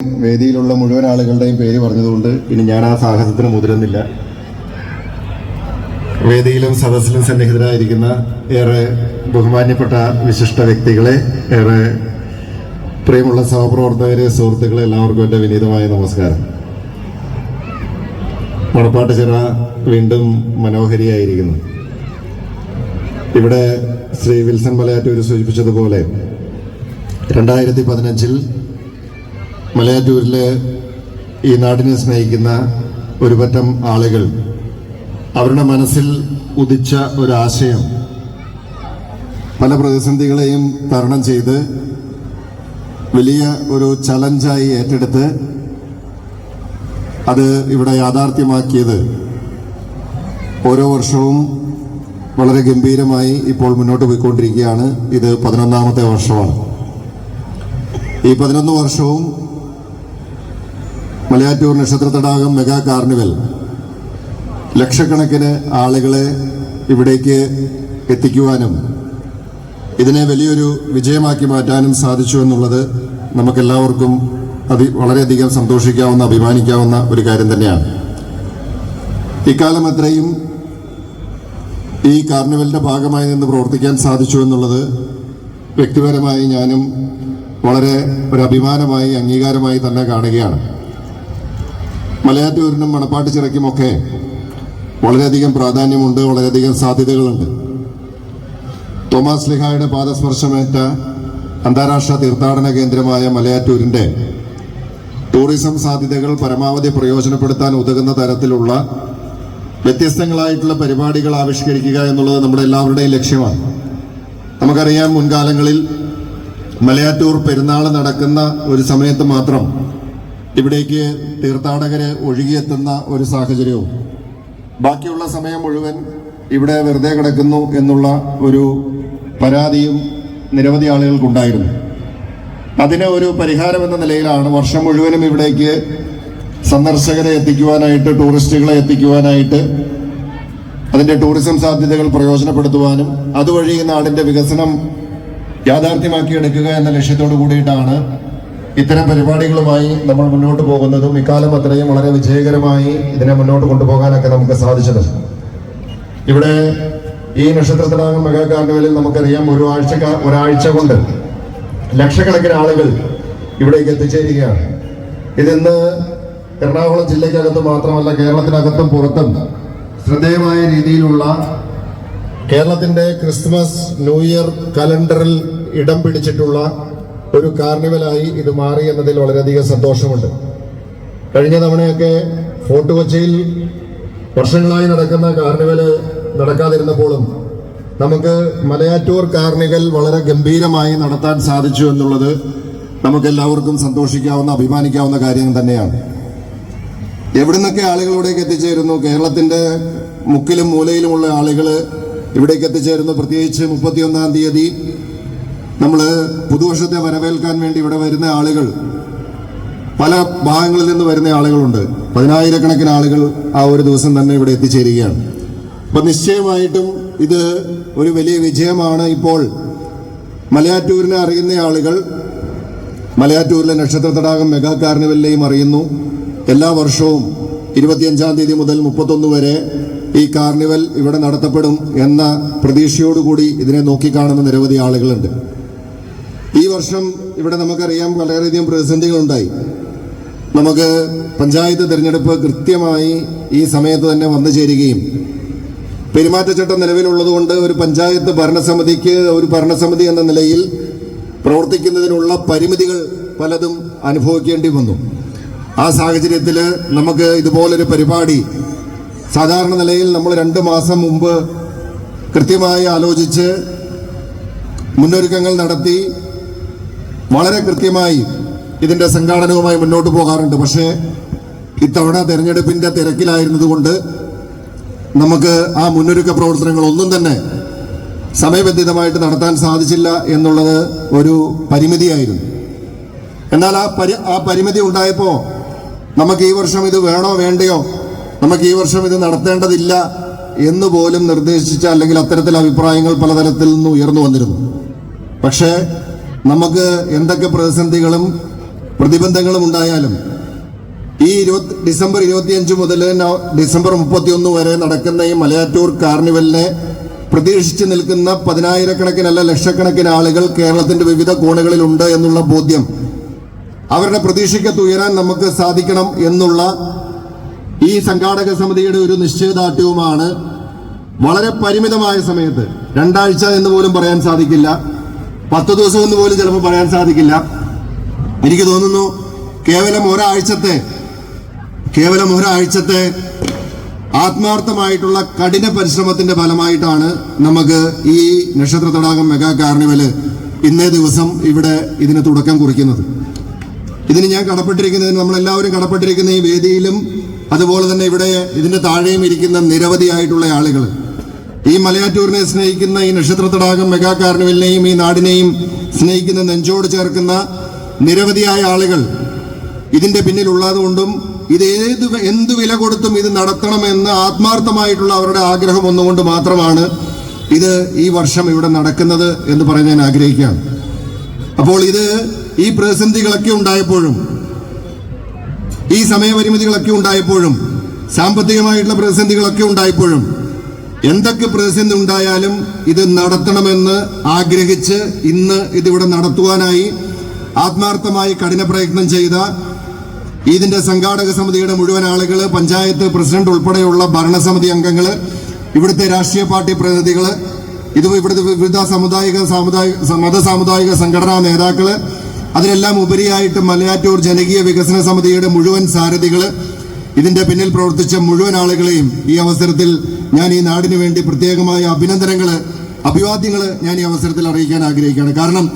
വേദിയിലുള്ള മുഴുവൻ ആളുകളുടെയും പേര് പറഞ്ഞതുകൊണ്ട് ഇനി ഞാൻ ആ സാഹസത്തിന് മുതിരുന്നില്ല. വേദിയിലും സദസ്സിലും സന്നിഹിതരായിരിക്കുന്ന ഏറെ ബഹുമാന്യപ്പെട്ട വിശിഷ്ട വ്യക്തികളെ, ഏറെ പ്രിയമുള്ള സഹപ്രവർത്തകരെ, സുഹൃത്തുക്കളെ, എല്ലാവർക്കും എൻ്റെ വിനീതമായ നമസ്കാരം. മണപ്പാട്ടുചിറ വീണ്ടും മനോഹരിയായിരിക്കുന്നു. ഇവിടെ ശ്രീ വിൽസൺ മലയാറ്റൂർ സൂചിപ്പിച്ചതുപോലെ 2015 മലയാറ്റൂരിലെ ഈ നാടിനെ സ്നേഹിക്കുന്ന ഒരു പറ്റം ആളുകൾ അവരുടെ മനസ്സിൽ ഉദിച്ച ഒരാശയം പല പ്രതിസന്ധികളെയും തരണം ചെയ്ത് വലിയ ഒരു ചലഞ്ചായി ഏറ്റെടുത്ത് അത് ഇവിടെ യാഥാർത്ഥ്യമാക്കിയത് ഓരോ വർഷവും വളരെ ഗംഭീരമായി ഇപ്പോൾ മുന്നോട്ട് പോയിക്കൊണ്ടിരിക്കുകയാണ്. ഇത് 11ാമത്തെ വർഷമാണ്. ഈ 11 വർഷവും മലയാറ്റൂർ നക്ഷത്ര തടാകം മെഗാ കാർണിവൽ ലക്ഷക്കണക്കിന് ആളുകളെ ഇവിടേക്ക് എത്തിക്കുവാനും ഇതിനെ വലിയൊരു വിജയമാക്കി മാറ്റാനും സാധിച്ചു എന്നുള്ളത് നമുക്കെല്ലാവർക്കും വളരെയധികം സന്തോഷിക്കാവുന്ന, അഭിമാനിക്കാവുന്ന ഒരു കാര്യം തന്നെയാണ്. ഇക്കാലം അത്രയും ഈ കാർണിവലിന്റെ ഭാഗമായി നിന്ന് പ്രവർത്തിക്കാൻ സാധിച്ചു എന്നുള്ളത് വ്യക്തിപരമായി ഞാനും വളരെ ഒരു അഭിമാനമായി, അംഗീകാരമായി തന്നെ കാണുകയാണ്. മലയാറ്റൂരിനും മണപ്പാട്ടുചിറയ്ക്കുമൊക്കെ വളരെയധികം പ്രാധാന്യമുണ്ട്, വളരെയധികം സാധ്യതകളുണ്ട്. തോമാസ് ശ്ലീഹായുടെ പാദസ്പർശമേറ്റ അന്താരാഷ്ട്ര തീർത്ഥാടന കേന്ദ്രമായ മലയാറ്റൂരിന്റെ ടൂറിസം സാധ്യതകൾ പരമാവധി പ്രയോജനപ്പെടുത്താൻ ഉതകുന്ന തരത്തിലുള്ള വ്യത്യസ്തങ്ങളായിട്ടുള്ള പരിപാടികൾ ആവിഷ്കരിക്കുക എന്നുള്ളത് നമ്മുടെ എല്ലാവരുടെയും ലക്ഷ്യമാണ്. നമുക്കറിയാം, മുൻകാലങ്ങളിൽ മലയാറ്റൂർ പെരുന്നാൾ നടക്കുന്ന ഒരു സമയത്ത് മാത്രം ഇവിടേക്ക് തീർത്ഥാടകര് ഒഴുകിയെത്തുന്ന ഒരു സാഹചര്യവും ബാക്കിയുള്ള സമയം മുഴുവൻ ഇവിടെ വെറുതെ കിടക്കുന്നു എന്നുള്ള ഒരു പരാതിയും നിരവധി ആളുകൾക്കുണ്ടായിരുന്നു. അതിന് ഒരു പരിഹാരം എന്ന നിലയിലാണ് വർഷം മുഴുവനും ഇവിടേക്ക് സന്ദർശകരെ എത്തിക്കുവാനായിട്ട്, ടൂറിസ്റ്റുകളെ എത്തിക്കുവാനായിട്ട്, അതിന്റെ ടൂറിസം സാധ്യതകൾ പ്രയോജനപ്പെടുത്തുവാനും അതുവഴി ഈ നാടിന്റെ വികസനം യാഥാർത്ഥ്യമാക്കിയെടുക്കുക എന്ന ലക്ഷ്യത്തോടു കൂടിയിട്ടാണ് ഇത്തരം പരിപാടികളുമായി നമ്മൾ മുന്നോട്ട് പോകുന്നതും ഇക്കാലം അത്രയും വളരെ വിജയകരമായി ഇതിനെ മുന്നോട്ട് കൊണ്ടുപോകാനൊക്കെ നമുക്ക് സാധിച്ചത്. ഇവിടെ ഈ നക്ഷത്ര തടാകം മെഗാ കാർണിവലിൽ നമുക്കറിയാം, ഒരാഴ്ച കൊണ്ട് ലക്ഷക്കണക്കിന് ആളുകൾ ഇവിടേക്ക് എത്തിച്ചേരുകയാണ്. ഇതിന്ന് എറണാകുളം ജില്ലയ്ക്കകത്ത് മാത്രമല്ല, കേരളത്തിനകത്തും പുറത്തും ശ്രദ്ധേയമായ രീതിയിലുള്ള കേരളത്തിന്റെ ക്രിസ്മസ് ന്യൂ ഇയർ കലണ്ടറിൽ ഇടം പിടിച്ചിട്ടുള്ള ഒരു കാർണിവലായി ഇത് മാറി എന്നതിൽ വളരെയധികം സന്തോഷമുണ്ട്. കഴിഞ്ഞ തവണയൊക്കെ ഫോർട്ട് കൊച്ചിയിൽ വർഷങ്ങളായി നടക്കുന്ന കാർണിവല് നടക്കാതിരുന്നപ്പോഴും നമുക്ക് മലയാറ്റൂർ കാർണിവൽ വളരെ ഗംഭീരമായി നടത്താൻ സാധിച്ചു എന്നുള്ളത് നമുക്കെല്ലാവർക്കും സന്തോഷിക്കാവുന്ന, അഭിമാനിക്കാവുന്ന കാര്യം തന്നെയാണ്. എവിടുന്നൊക്കെ ആളുകൾ ഇവിടേക്ക് എത്തിച്ചേരുന്നു, കേരളത്തിന്റെ മുക്കിലും മൂലയിലുമുള്ള ആളുകൾ ഇവിടേക്ക് എത്തിച്ചേരുന്നു. പ്രത്യേകിച്ച് 31-ാം തീയതി നമ്മൾ പുതുവർഷത്തെ വരവേൽക്കാൻ വേണ്ടി ഇവിടെ വരുന്ന ആളുകൾ പല ഭാഗങ്ങളിൽ നിന്ന് വരുന്ന ആളുകളുണ്ട്. 10,000-കണക്കിന് ആളുകൾ ആ ഒരു ദിവസം തന്നെ ഇവിടെ എത്തിച്ചേരുകയാണ്. അപ്പൊ നിശ്ചയമായിട്ടും ഇത് ഒരു വലിയ വിജയമാണ്. ഇപ്പോൾ മലയാറ്റൂരിനെ അറിയുന്ന ആളുകൾ മലയാറ്റൂരിലെ നക്ഷത്ര തടാകം മെഗാ കാർണിവലിലെയും അറിയുന്നു. എല്ലാ വർഷവും 25-ാം തീയതി മുതൽ 31 വരെ ഈ കാർണിവൽ ഇവിടെ നടത്തപ്പെടും എന്ന പ്രതീക്ഷയോടുകൂടി ഇതിനെ നോക്കിക്കാണുന്ന നിരവധി ആളുകളുണ്ട്. ഈ വർഷം ഇവിടെ നമുക്കറിയാം വളരെയധികം പ്രതിസന്ധികളുണ്ടായി. നമുക്ക് പഞ്ചായത്ത് തിരഞ്ഞെടുപ്പ് കൃത്യമായി ഈ സമയത്ത് തന്നെ വന്നു ചേരുകയും പെരുമാറ്റച്ചട്ടം നിലവിലുള്ളതുകൊണ്ട് ഒരു പഞ്ചായത്ത് ഭരണസമിതിക്ക് ഒരു ഭരണസമിതി എന്ന നിലയിൽ പ്രവർത്തിക്കുന്നതിനുള്ള പരിമിതികൾ പലതും അനുഭവിക്കേണ്ടി വന്നു. ആ സാഹചര്യത്തിൽ നമുക്ക് ഇതുപോലൊരു പരിപാടി സാധാരണ നിലയിൽ നമ്മൾ 2 മാസം മുമ്പ് കൃത്യമായി ആലോചിച്ച് മുന്നൊരുക്കങ്ങൾ നടത്തി വളരെ കൃത്യമായി ഇതിന്റെ സംഘാടനവുമായി മുന്നോട്ട് പോകാറുണ്ട്. പക്ഷേ ഇത്തവണ തെരഞ്ഞെടുപ്പിന്റെ തിരക്കിലായിരുന്നതുകൊണ്ട് നമുക്ക് ആ മുന്നൊരുക്ക പ്രവർത്തനങ്ങളൊന്നും തന്നെ സമയബന്ധിതമായിട്ട് നടത്താൻ സാധിച്ചില്ല എന്നുള്ളത് ഒരു പരിമിതിയായിരുന്നു. എന്നാൽ ആ പരിമിതി ഉണ്ടായപ്പോൾ നമുക്ക് ഈ വർഷം ഇത് വേണോ വേണ്ടയോ, നമുക്ക് ഈ വർഷം ഇത് നടത്തേണ്ടതില്ല എന്ന് പോലും നിർദ്ദേശിച്ച, അല്ലെങ്കിൽ അത്തരത്തിൽ അഭിപ്രായങ്ങൾ പലതരത്തിൽ നിന്ന് ഉയർന്നു വന്നിരുന്നു. പക്ഷേ നമുക്ക് എന്തൊക്കെ പ്രതിസന്ധികളും പ്രതിബന്ധങ്ങളും ഉണ്ടായാലും ഈ ഡിസംബർ 25 മുതൽ ഡിസംബർ 31 വരെ നടക്കുന്ന ഈ മലയാറ്റൂർ കാർണിവലിനെ പ്രതീക്ഷിച്ച് നിൽക്കുന്ന പതിനായിരക്കണക്കിനല്ല ലക്ഷക്കണക്കിന് ആളുകൾ കേരളത്തിന്റെ വിവിധ കോണുകളിലുണ്ട് എന്നുള്ള ബോധ്യം അവരുടെ പ്രതീക്ഷയ്ക്കത്ത് ഉയരാൻ നമുക്ക് സാധിക്കണം എന്നുള്ള ഈ സംഘാടക സമിതിയുടെ ഒരു നിശ്ചയദാർഢ്യവുമാണ് വളരെ പരിമിതമായ സമയത്ത് 2 ആഴ്ച എന്ന് പോലും പറയാൻ സാധിക്കില്ല, 10 ദിവസം എന്ന് പോലും ചിലപ്പോൾ പറയാൻ സാധിക്കില്ല. എനിക്ക് തോന്നുന്നു കേവലം ഒരാഴ്ചത്തെ ആത്മാർത്ഥമായിട്ടുള്ള കഠിന പരിശ്രമത്തിന്റെ ഫലമായിട്ടാണ് നമുക്ക് ഈ നക്ഷത്ര തടാകം മെഗാ കാർണിവല് ഇന്നേ ദിവസം ഇവിടെ ഇതിന് തുടക്കം കുറിക്കുന്നത്. ഇതിന് ഞാൻ കടപ്പെട്ടിരിക്കുന്നതിന് നമ്മളെല്ലാവരും കടപ്പെട്ടിരിക്കുന്ന ഈ വേദിയിലും അതുപോലെ തന്നെ ഇവിടെ ഇതിന്റെ താഴെയും ഇരിക്കുന്ന നിരവധിയായിട്ടുള്ള ആളുകൾ, ഈ മലയാറ്റൂരിനെ സ്നേഹിക്കുന്ന, ഈ നക്ഷത്ര തടാകം മെഗാ കാർണിവലിനെയും ഈ നാടിനെയും സ്നേഹിക്കുന്ന, നെഞ്ചോട് ചേർക്കുന്ന നിരവധിയായ ആളുകൾ ഇതിന്റെ പിന്നിലുള്ളതുകൊണ്ടും ഇത് എന്ത് വില കൊടുത്തും ഇത് നടത്തണമെന്ന് ആത്മാർത്ഥമായിട്ടുള്ള അവരുടെ ആഗ്രഹം ഒന്നുകൊണ്ട് മാത്രമാണ് ഇത് ഈ വർഷം ഇവിടെ നടക്കുന്നത് എന്ന് പറയാൻ ഞാൻ ആഗ്രഹിക്കുകയാണ്. അപ്പോൾ ഇത് ഈ പ്രതിസന്ധികളൊക്കെ ഉണ്ടായപ്പോഴും, ഈ സമയപരിമിതികളൊക്കെ ഉണ്ടായപ്പോഴും, സാമ്പത്തികമായിട്ടുള്ള പ്രതിസന്ധികളൊക്കെ ഉണ്ടായപ്പോഴും, എന്തൊക്കെ പ്രതിസന്ധി ഉണ്ടായാലും ഇത് നടത്തണമെന്ന് ആഗ്രഹിച്ച് ഇന്ന് ഇതിവിടെ നടത്തുവാനായി ആത്മാർത്ഥമായി കഠിന പ്രയത്നം ചെയ്ത ഇതിന്റെ സംഘാടക സമിതിയുടെ മുഴുവൻ ആളുകൾ, പഞ്ചായത്ത് പ്രസിഡന്റ് ഉൾപ്പെടെയുള്ള ഭരണസമിതി അംഗങ്ങൾ, ഇവിടുത്തെ രാഷ്ട്രീയ പാർട്ടി പ്രതിനിധികൾ, ഇവിടുത്തെ വിവിധ മതസാമുദായിക സംഘടനാ നേതാക്കള്, അതിനെല്ലാം ഉപരിയായിട്ട് മലയാറ്റൂർ ജനകീയ വികസന സമിതിയുടെ മുഴുവൻ സാരഥികൾ, ഇതിന്റെ പിന്നിൽ പ്രവർത്തിച്ച മുഴുവൻ ആളുകളെയും ഈ അവസരത്തിൽ ഞാൻ ഈ നാടിനു വേണ്ടി പ്രത്യേകമായ അഭിവാദ്യങ്ങൾ ഞാൻ ഈ അവസരത്തിൽ അറിയിക്കാൻ ആഗ്രഹിക്കുകയാണ്. കാരണം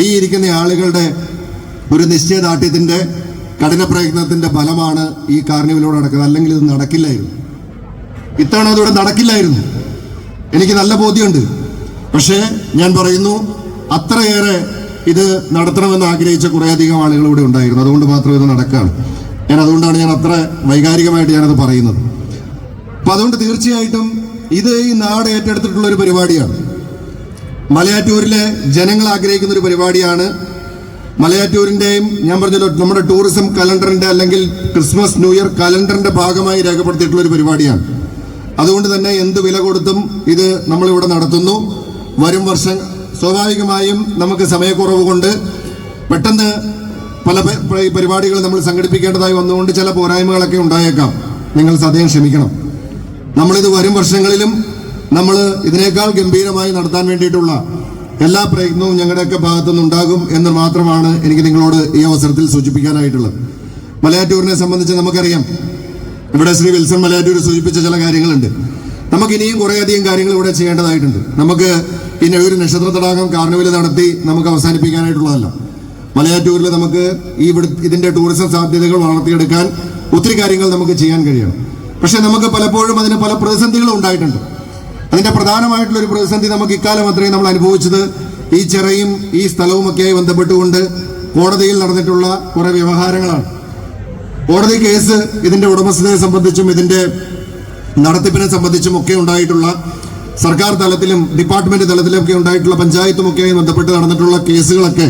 ഈ ഇരിക്കുന്ന ആളുകളുടെ ഒരു നിശ്ചയദാർഢ്യത്തിന്റെ കഠിന പ്രയത്നത്തിന്റെ ഫലമാണ് ഈ കാർണിവലിലൂടെ നടക്കുന്നത്. അല്ലെങ്കിൽ ഇത് നടക്കില്ലായിരുന്നു, ഇത്തവണ അതിവിടെ നടക്കില്ലായിരുന്നു, എനിക്ക് നല്ല ബോധ്യമുണ്ട്. പക്ഷേ ഞാൻ പറയുന്നു, അത്രയേറെ ഇത് നടത്തണമെന്ന് ആഗ്രഹിച്ച കുറേയധികം ആളുകൾ ഇവിടെ ഉണ്ടായിരുന്നു. അതുകൊണ്ട് മാത്രം ഇത് നടക്കുകയാണ്. അതുകൊണ്ടാണ് ഞാൻ അത്ര വൈകാരികമായിട്ട് ഞാനത് പറയുന്നത്. അപ്പൊ അതുകൊണ്ട് തീർച്ചയായിട്ടും ഇത് ഈ നാട് ഏറ്റെടുത്തിട്ടുള്ള ഒരു പരിപാടിയാണ്. മലയാറ്റൂരിലെ ജനങ്ങൾ ആഗ്രഹിക്കുന്ന ഒരു പരിപാടിയാണ്. മലയാറ്റൂരിന്റെയും ഞാൻ പറഞ്ഞല്ലോ നമ്മുടെ ടൂറിസം കലണ്ടറിന്റെ അല്ലെങ്കിൽ ക്രിസ്മസ് ന്യൂ ഇയർ കലണ്ടറിന്റെ ഭാഗമായി രേഖപ്പെടുത്തിയിട്ടുള്ള ഒരു പരിപാടിയാണ്. അതുകൊണ്ട് തന്നെ എന്ത് വില കൊടുത്തും ഇത് നമ്മളിവിടെ നടത്തുന്നു. വരും വർഷം സ്വാഭാവികമായും നമുക്ക് സമയക്കുറവ് കൊണ്ട് പെട്ടെന്ന് പല പരിപാടികൾ നമ്മൾ സംഘടിപ്പിക്കേണ്ടതായി വന്നുകൊണ്ട് ചില പോരായ്മകളൊക്കെ ഉണ്ടായേക്കാം. നിങ്ങൾ സദയം ക്ഷമിക്കണം. നമ്മളിത് വരും വർഷങ്ങളിലും നമ്മൾ ഇതിനേക്കാൾ ഗംഭീരമായി നടത്താൻ വേണ്ടിയിട്ടുള്ള എല്ലാ പ്രയത്നവും ഞങ്ങളുടെയൊക്കെ ഭാഗത്തുനിന്നുണ്ടാകും എന്ന് മാത്രമാണ് എനിക്ക് നിങ്ങളോട് ഈ അവസരത്തിൽ സൂചിപ്പിക്കാനായിട്ടുള്ളത്. മലയാറ്റൂരിനെ സംബന്ധിച്ച് നമുക്കറിയാം, ഇവിടെ ശ്രീ വിൽസൺ മലയാറ്റൂർ സൂചിപ്പിച്ച ചില കാര്യങ്ങളുണ്ട്. നമുക്ക് ഇനിയും കുറേയധികം കാര്യങ്ങൾ ഇവിടെ ചെയ്യേണ്ടതായിട്ടുണ്ട്. നമുക്ക് ഇനി ഒരു നക്ഷത്ര തടാകം കാർണിവൽ നടത്തി നമുക്ക് അവസാനിപ്പിക്കാനായിട്ടുള്ളതല്ല. മലയാറ്റൂരിൽ നമുക്ക് ഇതിന്റെ ടൂറിസം സാധ്യതകൾ വളർത്തിയെടുക്കാൻ ഒത്തിരി കാര്യങ്ങൾ നമുക്ക് ചെയ്യാൻ കഴിയണം. പക്ഷെ നമുക്ക് പലപ്പോഴും അതിന് പല പ്രതിസന്ധികളും ഉണ്ടായിട്ടുണ്ട്. അതിന്റെ പ്രധാനമായിട്ടുള്ള ഒരു പ്രതിസന്ധി നമുക്ക് ഇക്കാലം അത്രയും നമ്മൾ അനുഭവിച്ചത് ഈ ചിറയും ഈ സ്ഥലവുമൊക്കെയായി ബന്ധപ്പെട്ടുകൊണ്ട് കോടതിയിൽ നടന്നിട്ടുള്ള കുറെ വ്യവഹാരങ്ങളാണ്. കോടതി കേസ് ഇതിന്റെ ഉടമസ്ഥതയെ സംബന്ധിച്ചും ഇതിന്റെ നടത്തിപ്പിനെ സംബന്ധിച്ചും ഒക്കെ ഉണ്ടായിട്ടുള്ള സർക്കാർ തലത്തിലും ഡിപ്പാർട്ട്മെന്റ് തലത്തിലൊക്കെ ഉണ്ടായിട്ടുള്ള പഞ്ചായത്തുമൊക്കെയായി ബന്ധപ്പെട്ട് നടന്നിട്ടുള്ള കേസുകളൊക്കെ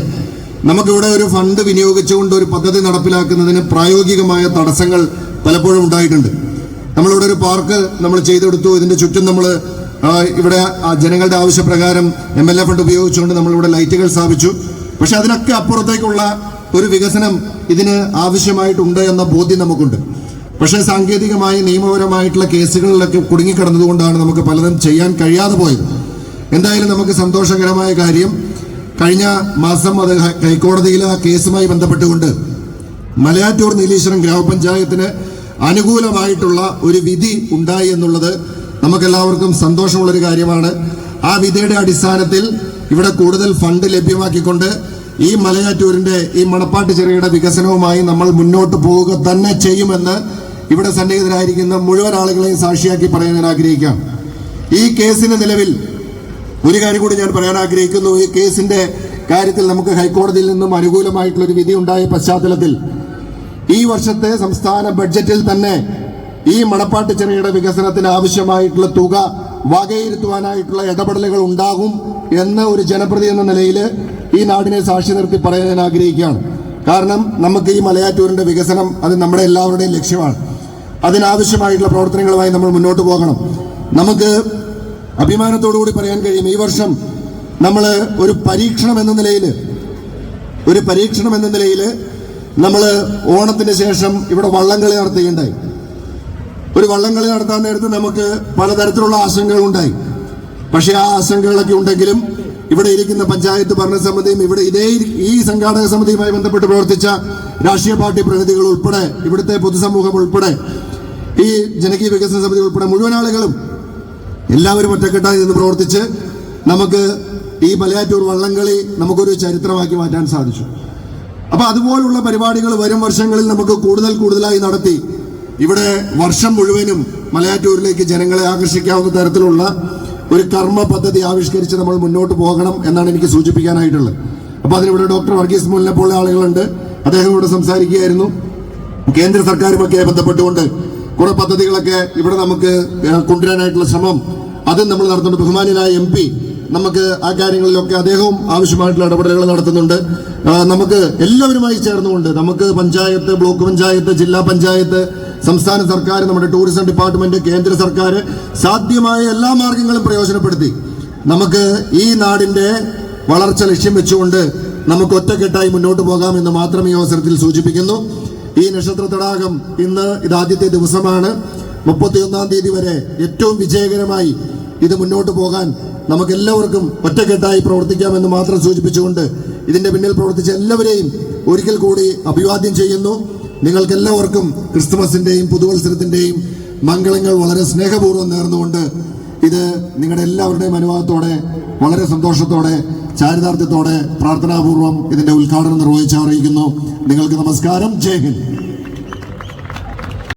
നമുക്കിവിടെ ഒരു ഫണ്ട് വിനിയോഗിച്ചുകൊണ്ട് ഒരു പദ്ധതി നടപ്പിലാക്കുന്നതിന് പ്രായോഗികമായ തടസ്സങ്ങൾ പലപ്പോഴും ഉണ്ടായിട്ടുണ്ട്. നമ്മളിവിടെ ഒരു പാർക്ക് നമ്മൾ ചെയ്തെടുത്തു. ഇതിന്റെ ചുറ്റും നമ്മൾ ഇവിടെ ജനങ്ങളുടെ ആവശ്യപ്രകാരം MLA ഫണ്ട് ഉപയോഗിച്ചുകൊണ്ട് നമ്മളിവിടെ ലൈറ്റുകൾ സ്ഥാപിച്ചു. പക്ഷെ അതിനൊക്കെ അപ്പുറത്തേക്കുള്ള ഒരു വികസനം ഇതിന് ആവശ്യമായിട്ടുണ്ട് എന്ന ബോധ്യം നമുക്കുണ്ട്. പക്ഷേ സാങ്കേതികമായി നിയമപരമായിട്ടുള്ള കേസുകളിലൊക്കെ കുടുങ്ങിക്കിടന്നതുകൊണ്ടാണ് നമുക്ക് പലതും ചെയ്യാൻ കഴിയാതെ പോയത്. എന്തായാലും നമുക്ക് സന്തോഷകരമായ കാര്യം, കഴിഞ്ഞ മാസം അത് ഹൈക്കോടതിയിൽ ആ കേസുമായി ബന്ധപ്പെട്ടുകൊണ്ട് മലയാറ്റൂർ നീലീശ്വരം ഗ്രാമപഞ്ചായത്തിന് അനുകൂലമായിട്ടുള്ള ഒരു വിധി ഉണ്ടായി എന്നുള്ളത് നമുക്കെല്ലാവർക്കും സന്തോഷമുള്ളൊരു കാര്യമാണ്. ആ വിധിയുടെ അടിസ്ഥാനത്തിൽ ഇവിടെ കൂടുതൽ ഫണ്ട് ലഭ്യമാക്കിക്കൊണ്ട് ഈ മലയാറ്റൂരിന്റെ ഈ മണപ്പാട്ട് ചെറിയുടെ വികസനവുമായി നമ്മൾ മുന്നോട്ട് പോവുക തന്നെ ചെയ്യുമെന്ന് ഇവിടെ സന്നിഹിതരായിരിക്കുന്ന മുഴുവൻ ആളുകളെയും സാക്ഷിയാക്കി പറയാൻ ഞാൻ ആഗ്രഹിക്കാം. ഈ കേസിന് നിലവിൽ ഒരു കാര്യം കൂടി ഞാൻ പറയാൻ ആഗ്രഹിക്കുന്നു. ഈ കേസിന്റെ കാര്യത്തിൽ നമുക്ക് ഹൈക്കോടതിയിൽ നിന്നും അനുകൂലമായിട്ടുള്ള ഒരു വിധി ഉണ്ടായ പശ്ചാത്തലത്തിൽ ഈ വർഷത്തെ സംസ്ഥാന ബഡ്ജറ്റിൽ തന്നെ ഈ മണപ്പാട്ട് ചെറിയുടെ വികസനത്തിന് ആവശ്യമായിട്ടുള്ള തുക വകയിരുത്തുവാനായിട്ടുള്ള ഇടപെടലുകൾ ഉണ്ടാകും എന്ന ഒരു ജനപ്രതി എന്ന നിലയിൽ ഈ നാടിനെ സാക്ഷി നിർത്തി പറയാൻ ഞാൻ ആഗ്രഹിക്കുകയാണ്. കാരണം നമുക്ക് ഈ മലയാറ്റൂരിന്റെ വികസനം അത് നമ്മുടെ എല്ലാവരുടെയും ലക്ഷ്യമാണ്. അതിനാവശ്യമായിട്ടുള്ള പ്രവർത്തനങ്ങളുമായി നമ്മൾ മുന്നോട്ട് പോകണം. നമുക്ക് അഭിമാനത്തോടുകൂടി പറയാൻ കഴിയും, ഈ വർഷം നമ്മൾ ഒരു പരീക്ഷണം എന്ന നിലയിൽ നമ്മൾ ഓണത്തിന് ശേഷം ഇവിടെ വള്ളംകളി നടത്തുകയുണ്ടായി. ഒരു വള്ളംകളി നടത്താൻ നേരത്ത് നമുക്ക് പലതരത്തിലുള്ള ആശങ്കകൾ ഉണ്ടായി. പക്ഷേ ആ ആശങ്കകളൊക്കെ ഉണ്ടെങ്കിലും ഇവിടെ ഇരിക്കുന്ന പഞ്ചായത്ത് ഭരണസമിതിയും ഈ സംഘാടക സമിതിയുമായി ബന്ധപ്പെട്ട് പ്രവർത്തിച്ച രാഷ്ട്രീയ പാർട്ടി പ്രതിനിധികൾ ഉൾപ്പെടെ, ഇവിടുത്തെ പൊതുസമൂഹം ഉൾപ്പെടെ, ഈ ജനകീയ വികസന സമിതി ഉൾപ്പെടെ മുഴുവൻ ആളുകളും എല്ലാവരും ഒറ്റക്കെട്ടായി നിന്ന് പ്രവർത്തിച്ച് നമുക്ക് ഈ മലയാറ്റൂർ വള്ളംകളി നമുക്കൊരു ചരിത്രമാക്കി മാറ്റാൻ സാധിച്ചു. അപ്പൊ അതുപോലുള്ള പരിപാടികൾ വരും വർഷങ്ങളിൽ നമുക്ക് കൂടുതലായി നടത്തി ഇവിടെ വർഷം മുഴുവനും മലയാറ്റൂരിലേക്ക് ജനങ്ങളെ ആകർഷിക്കാവുന്ന തരത്തിലുള്ള ഒരു കർമ്മ പദ്ധതി ആവിഷ്കരിച്ച് നമ്മൾ മുന്നോട്ട് പോകണം എന്നാണ് എനിക്ക് സൂചിപ്പിക്കാനായിട്ടുള്ളത്. അപ്പൊ അതിനിവിടെ ഡോക്ടർ വർഗീസ് മുല്ലിനെ പോലുള്ള ആളുകളുണ്ട്, അദ്ദേഹം ഇവിടെ സംസാരിക്കുകയായിരുന്നു. കേന്ദ്ര സർക്കാരുമൊക്കെ ബന്ധപ്പെട്ടുകൊണ്ട് കുറെ പദ്ധതികളൊക്കെ ഇവിടെ നമുക്ക് കൊണ്ടുവരാനായിട്ടുള്ള ശ്രമം അതും നമ്മൾ നടത്തുന്നുണ്ട്. ബഹുമാന്യനായ MP നമുക്ക് ആ കാര്യങ്ങളിലൊക്കെ അദ്ദേഹവും ആവശ്യമായിട്ടുള്ള ഇടപെടലുകൾ നടത്തുന്നുണ്ട്. നമുക്ക് എല്ലാവരുമായി ചേർന്നുകൊണ്ട് നമുക്ക് പഞ്ചായത്ത്, ബ്ലോക്ക് പഞ്ചായത്ത്, ജില്ലാ പഞ്ചായത്ത്, സംസ്ഥാന സർക്കാർ, നമ്മുടെ ടൂറിസം ഡിപ്പാർട്ട്മെന്റ്, കേന്ദ്ര സർക്കാർ സാധ്യമായ എല്ലാ മാർഗങ്ങളും പ്രയോജനപ്പെടുത്തി നമുക്ക് ഈ നാടിന്റെ വളർച്ച ലക്ഷ്യം വെച്ചുകൊണ്ട് നമുക്ക് ഒറ്റക്കെട്ടായി മുന്നോട്ട് പോകാമെന്ന് മാത്രം ഈ അവസരത്തിൽ സൂചിപ്പിക്കുന്നു. ഈ നക്ഷത്ര തടാകം ഇന്ന് ഇതാദ്യത്തെ ദിവസമാണ്. 31-ാം തീയതി വരെ ഏറ്റവും വിജയകരമായി ഇത് മുന്നോട്ട് പോകാൻ നമുക്ക് എല്ലാവർക്കും ഒറ്റക്കെട്ടായി പ്രവർത്തിക്കാമെന്ന് മാത്രം സൂചിപ്പിച്ചുകൊണ്ട് ഇതിന്റെ പിന്നിൽ പ്രവർത്തിച്ച എല്ലാവരെയും ഒരിക്കൽ കൂടി അഭിവാദ്യം ചെയ്യുന്നു. നിങ്ങൾക്ക് എല്ലാവർക്കും ക്രിസ്തുമസിന്റെയും പുതുവത്സരത്തിന്റെയും മംഗളങ്ങൾ വളരെ സ്നേഹപൂർവ്വം നേർന്നുകൊണ്ട് ഇത് നിങ്ങളുടെ എല്ലാവരുടെയും അനുവാദത്തോടെ വളരെ സന്തോഷത്തോടെ ചാരിതാർത്ഥ്യത്തോടെ പ്രാർത്ഥനാപൂർവ്വം ഇതിന്റെ ഉദ്ഘാടനം നിർവഹിച്ച് അറിയിക്കുന്നു. നിങ്ങൾക്ക് നമസ്കാരം. ജയ് ഹിന്ദ്.